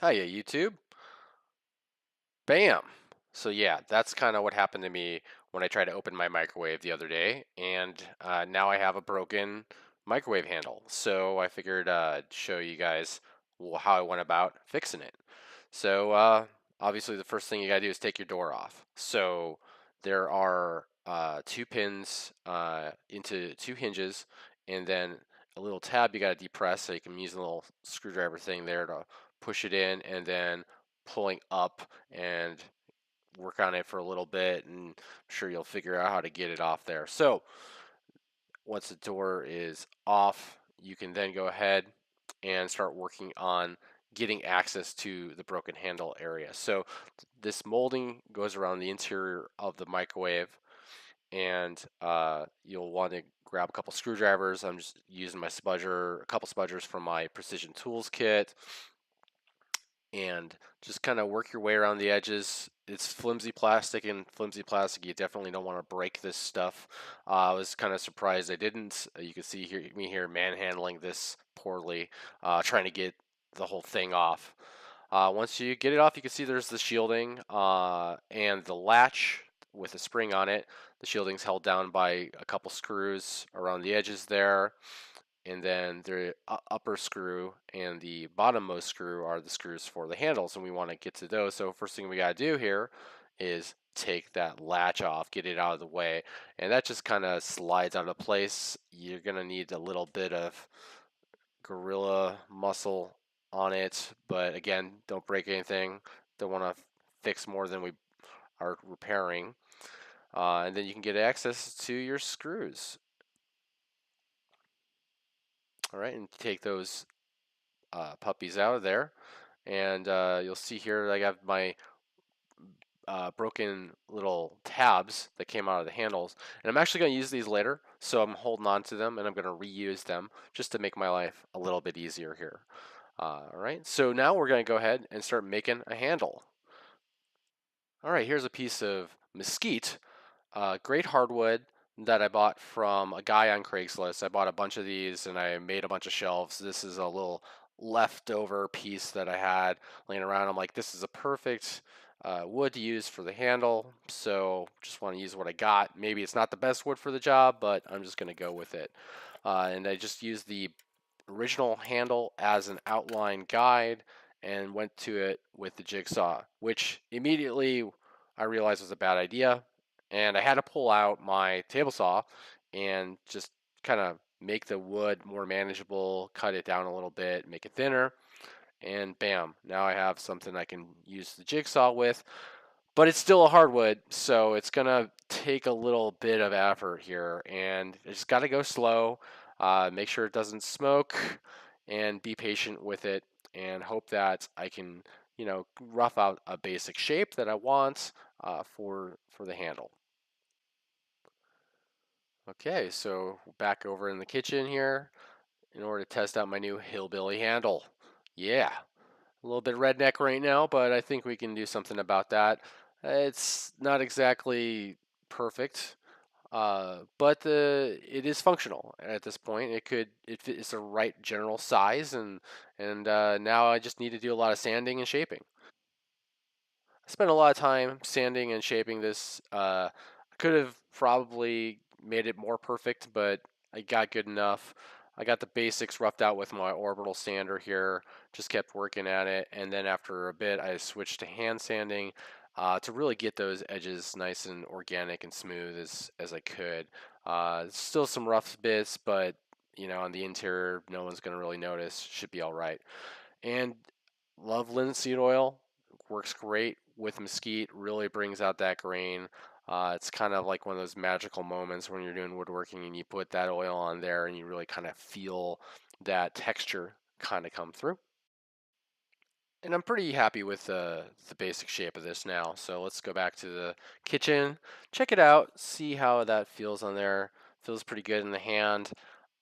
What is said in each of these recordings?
Hiya, YouTube. Bam! So yeah, that's kind of what happened to me when I tried to open my microwave the other day, and now I have a broken microwave handle. So I figured I'd show you guys how I went about fixing it. So obviously, the first thing you gotta do is take your door off. So there are two pins into two hinges, and then a little tab you gotta depress. So you can use a little screwdriver thing there to push it in, and then pulling up and work on it for a little bit, and I'm sure you'll figure out how to get it off there. So once the door is off, you can then go ahead and start working on getting access to the broken handle area. So this molding goes around the interior of the microwave, and you'll want to grab a couple screwdrivers. I'm just using my spudger, a couple spudgers from my precision tools kit, and just kind of work your way around the edges. It's flimsy plastic, and flimsy plastic, you definitely don't want to break this stuff. I was kind of surprised I didn't. You can see here me here manhandling this poorly, trying to get the whole thing off. Once you get it off, you can see there's the shielding and the latch with a spring on it. The shielding's held down by a couple screws around the edges there, and then the upper screw and the bottommost screw are the screws for the handles, and we want to get to those. So first thing we got to do here is take that latch off, get it out of the way, and that just kind of slides out of place. You're going to need a little bit of gorilla muscle on it, but again, don't break anything. Don't want to fix more than we are repairing. And then you can get access to your screws. All right, and take those puppies out of there. And you'll see here I have my broken little tabs that came out of the handles. And I'm actually going to use these later, so I'm holding on to them and I'm going to reuse them just to make my life a little bit easier here. All right, so now we're going to go ahead and start making a handle. All right, here's a piece of mesquite, great hardwood that I bought from a guy on Craigslist. I bought a bunch of these and I made a bunch of shelves. This is a little leftover piece that I had laying around. I'm like, this is a perfect wood to use for the handle. So just want to use what I got. Maybe it's not the best wood for the job, but I'm just going to go with it. And I just used the original handle as an outline guide and went to it with the jigsaw, which immediately I realized was a bad idea. And I had to pull out my table saw and just kind of make the wood more manageable, cut it down a little bit, make it thinner, and bam, now I have something I can use the jigsaw with. But it's still a hardwood, so it's gonna take a little bit of effort here, and it's got to go slow. Make sure it doesn't smoke, and be patient with it, and hope that I can, rough out a basic shape that I want for the handle. Okay, so back over in the kitchen here in order to test out my new hillbilly handle. Yeah, a little bit redneck right now, but I think we can do something about that. It's not exactly perfect, but it is functional at this point. It's the right general size, and now I just need to do a lot of sanding and shaping. I spent a lot of time sanding and shaping this. I could have probably made it more perfect, but I got good enough. I got the basics roughed out with my orbital sander here, just kept working at it, and then after a bit, I switched to hand sanding to really get those edges nice and organic and smooth as I could. Still some rough bits, but on the interior, no one's gonna really notice. Should be all right. And love linseed oil. Works great with mesquite. Really brings out that grain. It's kind of like one of those magical moments when you're doing woodworking and you put that oil on there and you really kind of feel that texture kind of come through. And I'm pretty happy with the basic shape of this now. So let's go back to the kitchen, check it out, see how that feels on there. Feels pretty good in the hand.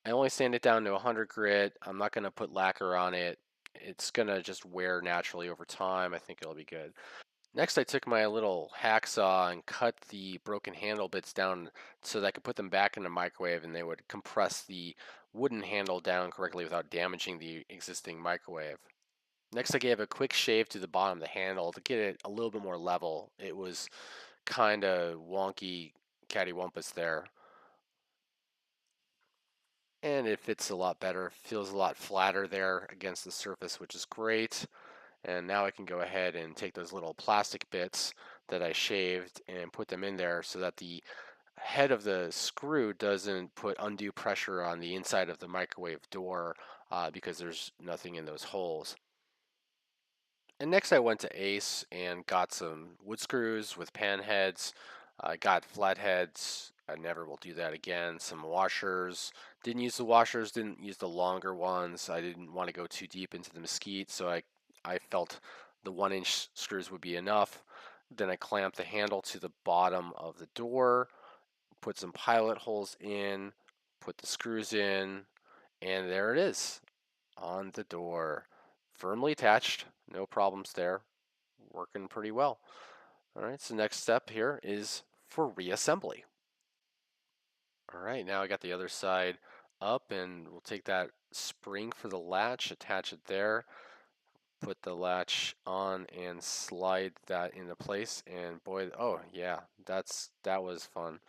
I only sand it down to 100 grit. I'm not going to put lacquer on it. It's going to just wear naturally over time. I think it'll be good. Next, I took my little hacksaw and cut the broken handle bits down so that I could put them back in the microwave and they would compress the wooden handle down correctly without damaging the existing microwave. Next, I gave a quick shave to the bottom of the handle to get it a little bit more level. It was kind of wonky cattywampus there, and it fits a lot better. Feels a lot flatter there against the surface, which is great. And now I can go ahead and take those little plastic bits that I shaved and put them in there so that the head of the screw doesn't put undue pressure on the inside of the microwave door because there's nothing in those holes. And next I went to Ace and got some wood screws with pan heads. I got flat heads. I never will do that again. Some washers. Didn't use the washers, didn't use the longer ones. I didn't want to go too deep into the mesquite, so I felt the 1 inch screws would be enough. Then I clamped the handle to the bottom of the door, put some pilot holes in, put the screws in, and there it is on the door. Firmly attached, no problems there, working pretty well. All right, so next step here is for reassembly. All right, now I got the other side up, and we'll take that spring for the latch, attach it there, put the latch on and slide that into place, and boy, oh yeah, that was fun.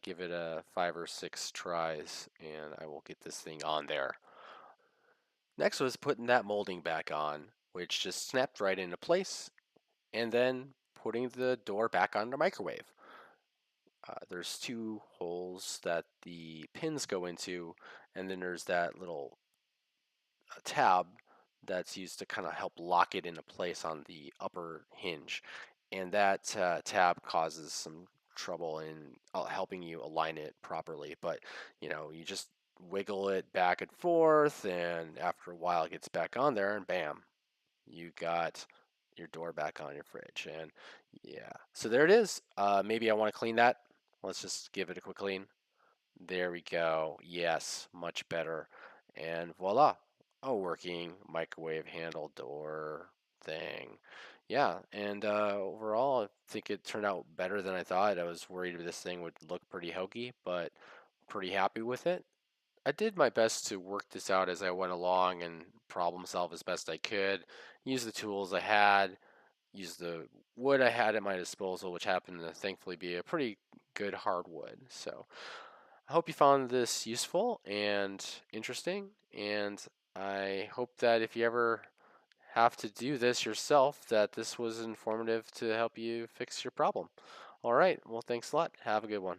Give it a 5 or 6 tries, and I will get this thing on there. Next was putting that molding back on, which just snapped right into place, and then putting the door back on the microwave. There's 2 holes that the pins go into, and then there's that little tab that's used to kind of help lock it into place on the upper hinge. And that tab causes some trouble in helping you align it properly. But you just wiggle it back and forth, and after a while, it gets back on there, and bam, you got your door back on your fridge. And yeah, so there it is. Maybe I want to clean that. Let's just give it a quick clean. There we go. Yes, much better. And voila, a working microwave handle door thing. Yeah, and overall, I think it turned out better than I thought. I was worried this thing would look pretty hokey, but pretty happy with it. I did my best to work this out as I went along and problem solve as best I could. Use the tools I had, use the wood I had at my disposal, which happened to thankfully be a pretty good hardwood. So I hope you found this useful and interesting, and I hope that if you ever have to do this yourself, that this was informative to help you fix your problem. All right, well, thanks a lot. Have a good one.